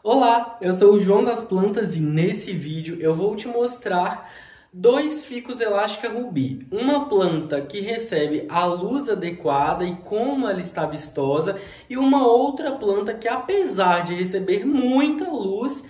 Olá, eu sou o João das Plantas e nesse vídeo eu vou te mostrar dois ficus elástica rubi. Uma planta que recebe a luz adequada e como ela está vistosa, e uma outra planta que, apesar de receber muita luz,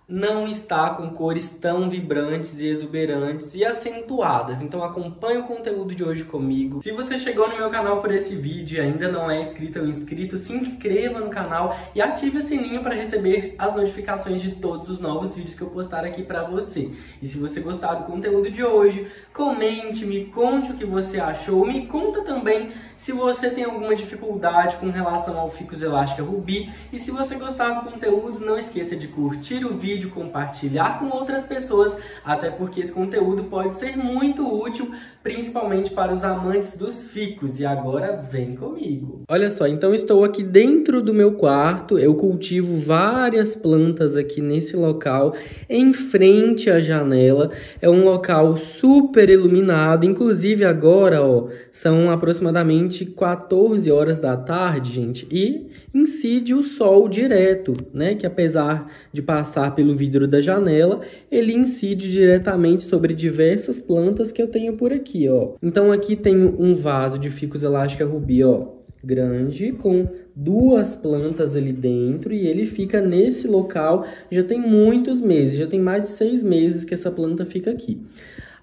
não está com cores tão vibrantes e exuberantes e acentuadas. Então acompanhe o conteúdo de hoje comigo. Se você chegou no meu canal por esse vídeo e ainda não é inscrito ou inscrito, se inscreva no canal e ative o sininho para receber as notificações de todos os novos vídeos que eu postar aqui para você. E se você gostar do conteúdo de hoje, comente, me conte o que você achou, me conta também se você tem alguma dificuldade com relação ao ficus elástica rubi. E se você gostar do conteúdo, não esqueça de curtir o vídeo, compartilhar com outras pessoas, até porque esse conteúdo pode ser muito útil, principalmente para os amantes dos ficus. E agora vem comigo. Olha só, então estou aqui dentro do meu quarto, eu cultivo várias plantas aqui nesse local, em frente à janela. É um local super iluminado, inclusive agora, ó, são aproximadamente 14 horas da tarde, gente, e incide o sol direto, né, que apesar de passar pelo vidro da janela, ele incide diretamente sobre diversas plantas que eu tenho por aqui, ó. Então aqui tenho um vaso de ficus elástica rubi, ó, grande, com duas plantas ali dentro, e ele fica nesse local já tem muitos meses, já tem mais de 6 meses que essa planta fica aqui.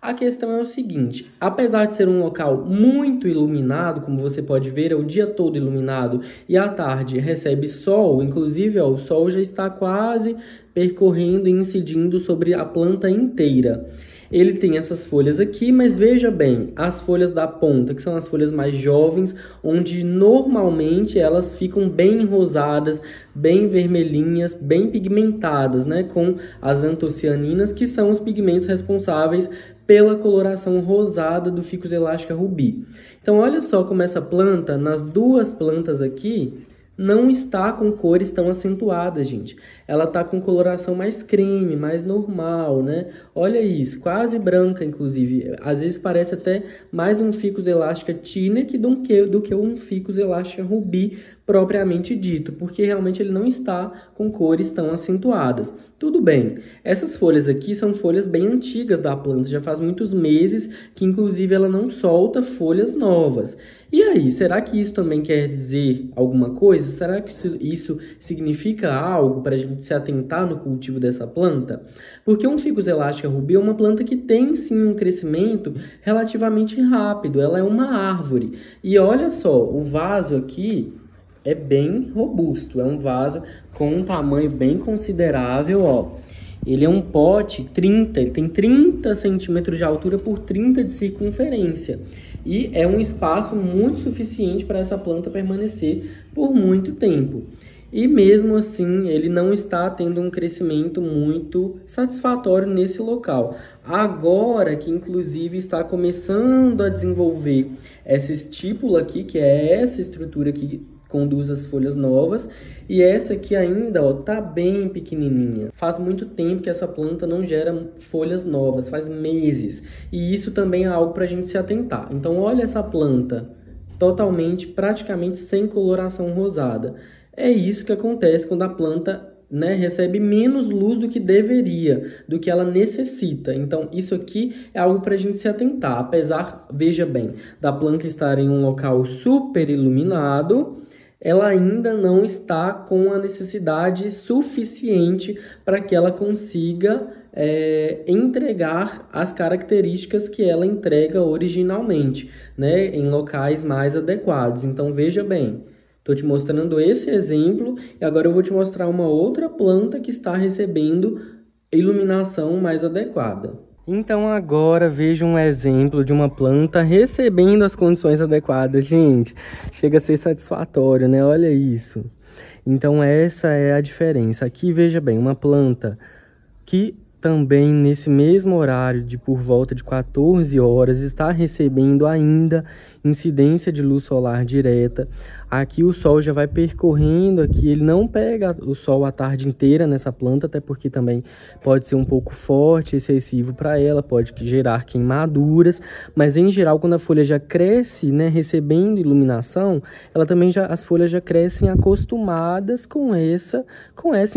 A questão é o seguinte, apesar de ser um local muito iluminado, como você pode ver, é o dia todo iluminado e à tarde recebe sol, inclusive ó, o sol já está quase percorrendo e incidindo sobre a planta inteira. Ele tem essas folhas aqui, mas veja bem, as folhas da ponta, que são as folhas mais jovens, onde normalmente elas ficam bem rosadas, bem vermelhinhas, bem pigmentadas, né? Com as antocianinas, que são os pigmentos responsáveis pela coloração rosada do ficus elástica rubi. Então, olha só como essa planta, nas duas plantas aqui, não está com cores tão acentuadas, gente. Ela tá com coloração mais creme, mais normal, né? Olha isso, quase branca, inclusive. Às vezes parece até mais um ficus elástica Tineke do que um ficus elástica rubi propriamente dito, porque realmente ele não está com cores tão acentuadas. Tudo bem, essas folhas aqui são folhas bem antigas da planta, já faz muitos meses que inclusive ela não solta folhas novas. E aí, será que isso também quer dizer alguma coisa? Será que isso significa algo para a gente se atentar no cultivo dessa planta? Porque um ficus elástica rubi é uma planta que tem sim um crescimento relativamente rápido, ela é uma árvore. E olha só, o vaso aqui é bem robusto, é um vaso com um tamanho bem considerável, ó. Ele é um pote 30, ele tem 30 centímetros de altura por 30 de circunferência. E é um espaço muito suficiente para essa planta permanecer por muito tempo. E mesmo assim, ele não está tendo um crescimento muito satisfatório nesse local. Agora que inclusive está começando a desenvolver essa estípula aqui, que é essa estrutura que conduz as folhas novas, e essa aqui ainda, ó, tá bem pequenininha. Faz muito tempo que essa planta não gera folhas novas, faz meses, e isso também é algo para a gente se atentar. Então olha essa planta, totalmente, praticamente sem coloração rosada. É isso que acontece quando a planta, né, recebe menos luz do que deveria, do que ela necessita. Então, isso aqui é algo para a gente se atentar. Apesar, veja bem, da planta estar em um local super iluminado, ela ainda não está com a necessidade suficiente para que ela consiga entregar as características que ela entrega originalmente, né, em locais mais adequados. Então, veja bem, estou te mostrando esse exemplo e agora eu vou te mostrar uma outra planta que está recebendo iluminação mais adequada. Então agora veja um exemplo de uma planta recebendo as condições adequadas. Gente, chega a ser satisfatório, né? Olha isso. Então essa é a diferença. Aqui veja bem, uma planta que também nesse mesmo horário de por volta de 14 horas está recebendo ainda incidência de luz solar direta. Aqui o sol já vai percorrendo, aqui ele não pega o sol a tarde inteira nessa planta, até porque também pode ser um pouco forte, excessivo para ela, pode gerar queimaduras, mas em geral quando a folha já cresce, né, recebendo iluminação, ela também as folhas já crescem acostumadas com essa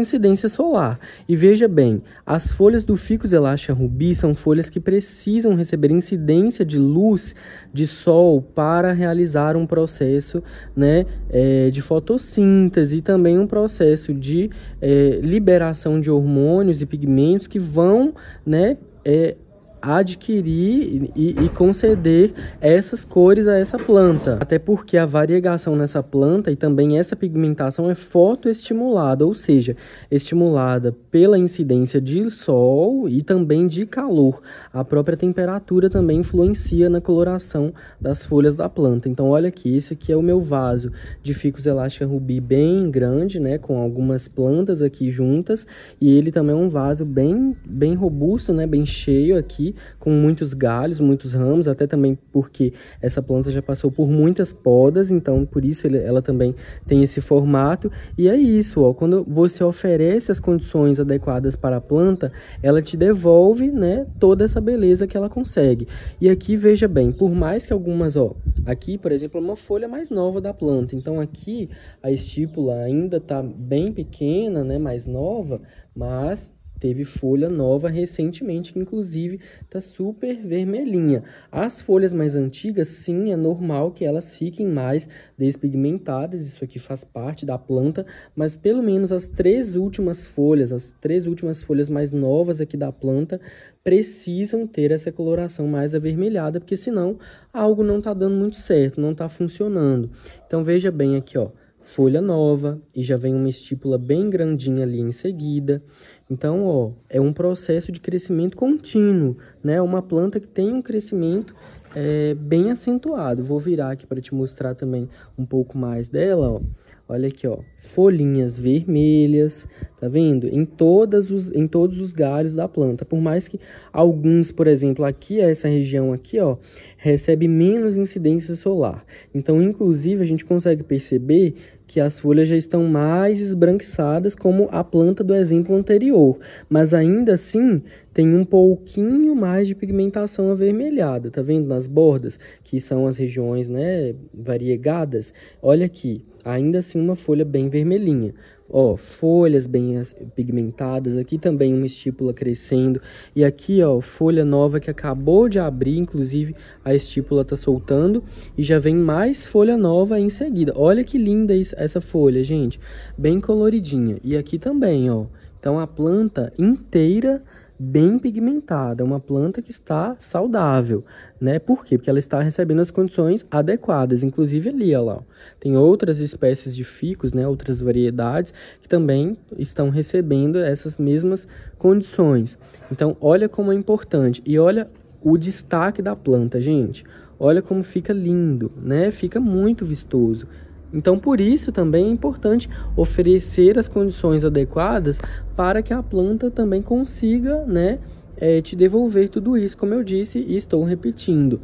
incidência solar. E veja bem, as folhas do Ficus elastica rubi são folhas que precisam receber incidência de luz de sol para realizar um processo, né, de fotossíntese e também um processo de liberação de hormônios e pigmentos que vão, né, adquirir e conceder essas cores a essa planta. Até porque a variegação nessa planta e também essa pigmentação é fotoestimulada, ou seja, estimulada pela incidência de sol e também de calor. A própria temperatura também influencia na coloração das folhas da planta. Então olha aqui, esse aqui é o meu vaso de Ficus elastica rubi bem grande, né, com algumas plantas aqui juntas, e ele também é um vaso bem robusto, né, bem cheio aqui, com muitos galhos, muitos ramos, até também porque essa planta já passou por muitas podas, então por isso ela também tem esse formato. E é isso, ó, quando você oferece as condições adequadas para a planta, ela te devolve, né, toda essa beleza que ela consegue. E aqui, veja bem, por mais que algumas, ó, aqui, por exemplo, é uma folha mais nova da planta, então aqui a estípula ainda está bem pequena, né, mais nova, mas teve folha nova recentemente, que inclusive está super vermelhinha. As folhas mais antigas, sim, é normal que elas fiquem mais despigmentadas, isso aqui faz parte da planta, mas pelo menos as três últimas folhas mais novas aqui da planta precisam ter essa coloração mais avermelhada, porque senão algo não está dando muito certo, não está funcionando. Então veja bem aqui, ó, folha nova, e já vem uma estípula bem grandinha ali em seguida. Então, ó, é um processo de crescimento contínuo, né? Uma planta que tem um crescimento bem acentuado. Vou virar aqui para te mostrar também um pouco mais dela, ó. Olha aqui, ó, folhinhas vermelhas, tá vendo? Em todos os galhos da planta. Por mais que alguns, por exemplo, aqui, essa região aqui, ó, recebe menos incidência solar. Então, inclusive, a gente consegue perceber que as folhas já estão mais esbranquiçadas, como a planta do exemplo anterior. Mas ainda assim, tem um pouquinho mais de pigmentação avermelhada, tá vendo? Nas bordas, que são as regiões, né, variegadas. Olha aqui, ainda assim uma folha bem vermelhinha. Ó, folhas bem pigmentadas, aqui também uma estípula crescendo, e aqui, ó, folha nova que acabou de abrir, inclusive a estípula tá soltando, e já vem mais folha nova em seguida. Olha que linda essa folha, gente, bem coloridinha. E aqui também, ó, então a planta inteira bem pigmentada, uma planta que está saudável, né? Por quê? Porque ela está recebendo as condições adequadas, inclusive ali, ó lá, ó, tem outras espécies de ficus, né? Outras variedades que também estão recebendo essas mesmas condições. Então, olha como é importante, e olha o destaque da planta, gente. Olha como fica lindo, né? Fica muito vistoso. Então, por isso também é importante oferecer as condições adequadas para que a planta também consiga, né, te devolver tudo isso, como eu disse e estou repetindo.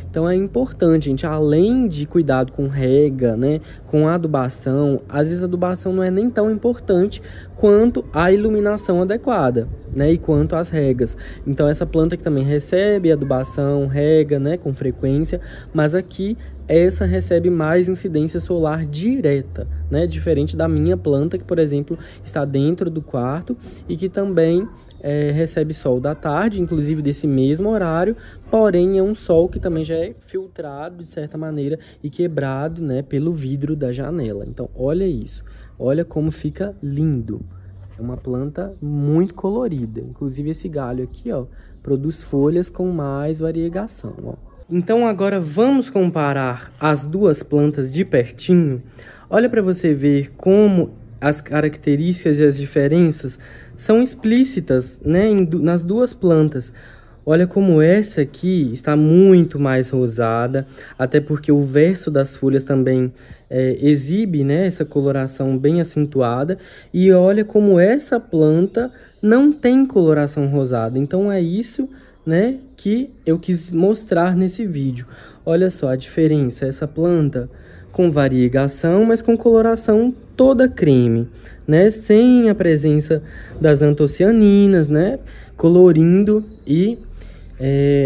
Então é importante, gente, além de cuidado com rega, né, com adubação, às vezes a adubação não é nem tão importante quanto a iluminação adequada, né, e quanto às regas. Então essa planta que também recebe adubação, rega, né, com frequência, mas aqui essa recebe mais incidência solar direta, né, diferente da minha planta que, por exemplo, está dentro do quarto e que também recebe sol da tarde, inclusive desse mesmo horário, porém é um sol que também já é filtrado de certa maneira e quebrado, né, pelo vidro da janela. Então olha isso, olha como fica lindo. É uma planta muito colorida, inclusive esse galho aqui, ó, produz folhas com mais variegação, ó. Então agora vamos comparar as duas plantas de pertinho. Olha para você ver como as características e as diferenças são explícitas, né, nas duas plantas. Olha como essa aqui está muito mais rosada, até porque o verso das folhas também exibe, né, essa coloração bem acentuada. E olha como essa planta não tem coloração rosada. Então é isso né, que eu quis mostrar nesse vídeo. Olha só a diferença, essa planta com variegação, mas com coloração toda creme, né, sem a presença das antocianinas, né, colorindo e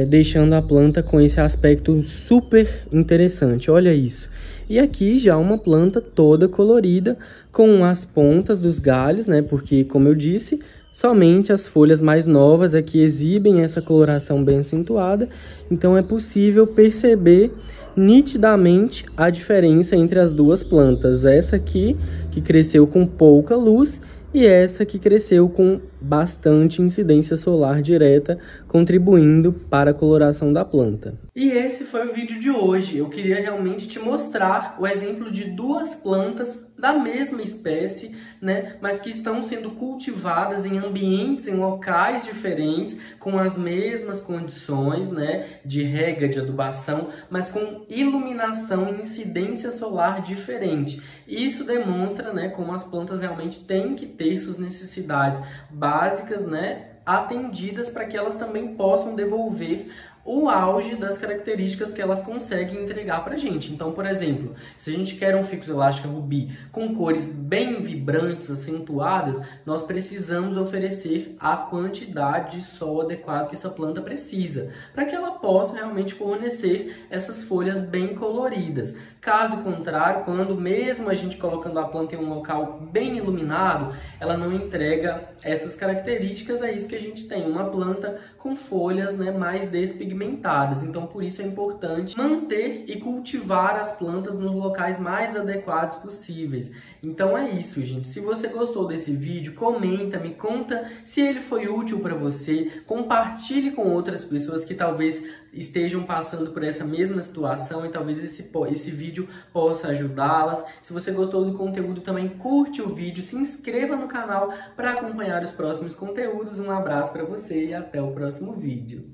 deixando a planta com esse aspecto super interessante. Olha isso. E aqui já uma planta toda colorida com as pontas dos galhos, né, porque como eu disse, somente as folhas mais novas aqui exibem essa coloração bem acentuada, então é possível perceber nitidamente a diferença entre as duas plantas. Essa aqui, que cresceu com pouca luz, e essa que cresceu com bastante incidência solar direta, contribuindo para a coloração da planta. E esse foi o vídeo de hoje. Eu queria realmente te mostrar o exemplo de duas plantas da mesma espécie, né, mas que estão sendo cultivadas em ambientes, em locais diferentes, com as mesmas condições, né, de rega, de adubação, mas com iluminação e incidência solar diferente. Isso demonstra, né, como as plantas realmente têm que ter suas necessidades básicas, né, atendidas para que elas também possam devolver o auge das características que elas conseguem entregar para a gente. Então, por exemplo, se a gente quer um ficus elástica rubi com cores bem vibrantes, acentuadas, nós precisamos oferecer a quantidade de sol adequado que essa planta precisa, para que ela possa realmente fornecer essas folhas bem coloridas. Caso contrário, quando mesmo a gente colocando a planta em um local bem iluminado, ela não entrega essas características. É isso que a gente tem, uma planta com folhas, né, mais despigmentadas. Então, por isso é importante manter e cultivar as plantas nos locais mais adequados possíveis. Então é isso, gente. Se você gostou desse vídeo, comenta, me conta se ele foi útil para você, compartilhe com outras pessoas que talvez estejam passando por essa mesma situação e talvez esse vídeo possa ajudá-las. Se você gostou do conteúdo, também curte o vídeo, se inscreva no canal para acompanhar os próximos conteúdos. Um abraço para você e até o próximo vídeo.